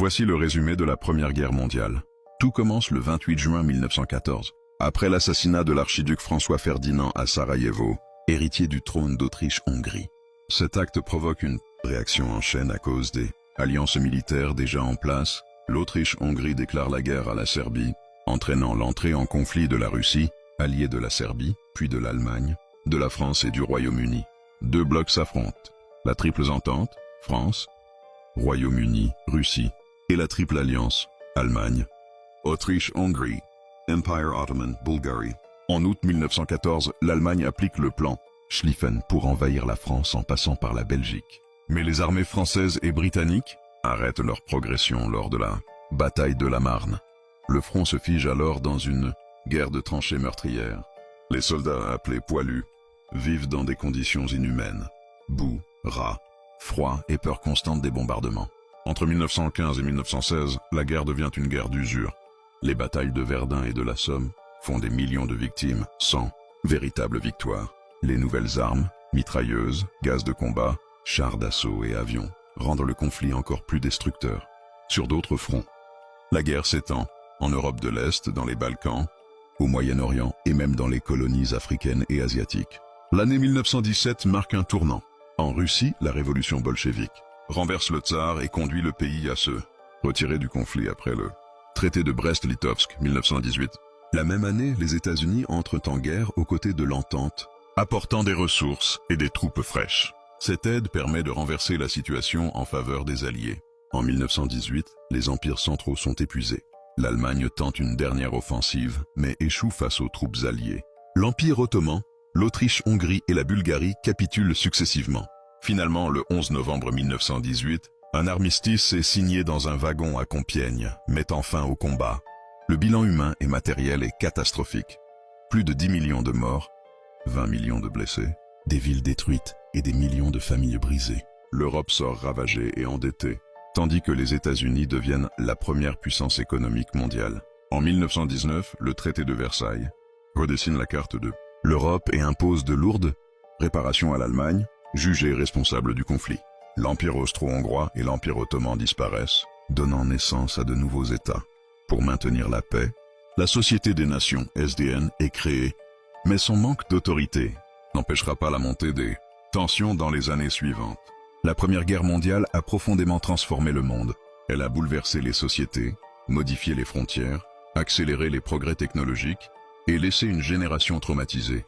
Voici le résumé de la Première Guerre mondiale. Tout commence le 28 juin 1914, après l'assassinat de l'archiduc François Ferdinand à Sarajevo, héritier du trône d'Autriche-Hongrie. Cet acte provoque une réaction en chaîne à cause des alliances militaires déjà en place. L'Autriche-Hongrie déclare la guerre à la Serbie, entraînant l'entrée en conflit de la Russie, alliée de la Serbie, puis de l'Allemagne, de la France et du Royaume-Uni. Deux blocs s'affrontent. La triple entente, France, Royaume-Uni, Russie, et la triple alliance, Allemagne, Autriche-Hongrie, Empire Ottoman, Bulgarie. En août 1914, l'Allemagne applique le plan Schlieffen pour envahir la France en passant par la Belgique. Mais les armées françaises et britanniques arrêtent leur progression lors de la bataille de la Marne. Le front se fige alors dans une guerre de tranchées meurtrières. Les soldats appelés poilus vivent dans des conditions inhumaines. Boue, rats, froid et peur constante des bombardements. Entre 1915 et 1916, la guerre devient une guerre d'usure. Les batailles de Verdun et de la Somme font des millions de victimes sans véritable victoire. Les nouvelles armes, mitrailleuses, gaz de combat, chars d'assaut et avions, rendent le conflit encore plus destructeur. Sur d'autres fronts, la guerre s'étend en Europe de l'Est, dans les Balkans, au Moyen-Orient et même dans les colonies africaines et asiatiques. L'année 1917 marque un tournant. En Russie, la révolution bolchevique renverse le tsar et conduit le pays à se retirer du conflit après le traité de Brest-Litovsk 1918. La même année, les États-Unis entrent en guerre aux côtés de l'Entente, apportant des ressources et des troupes fraîches. Cette aide permet de renverser la situation en faveur des Alliés. En 1918, les empires centraux sont épuisés. L'Allemagne tente une dernière offensive, mais échoue face aux troupes alliées. L'Empire ottoman, l'Autriche-Hongrie et la Bulgarie capitulent successivement. Finalement, le 11 novembre 1918, un armistice est signé dans un wagon à Compiègne, mettant fin au combat. Le bilan humain et matériel est catastrophique. Plus de 10 millions de morts, 20 millions de blessés, des villes détruites et des millions de familles brisées. L'Europe sort ravagée et endettée, tandis que les États-Unis deviennent la première puissance économique mondiale. En 1919, le traité de Versailles redessine la carte de l'Europe et impose de lourdes réparations à l'Allemagne, jugée responsable du conflit. L'Empire austro-hongrois et l'Empire ottoman disparaissent, donnant naissance à de nouveaux États. Pour maintenir la paix, la Société des Nations, SDN, est créée, mais son manque d'autorité n'empêchera pas la montée des tensions dans les années suivantes. La Première Guerre mondiale a profondément transformé le monde. Elle a bouleversé les sociétés, modifié les frontières, accéléré les progrès technologiques et laissé une génération traumatisée.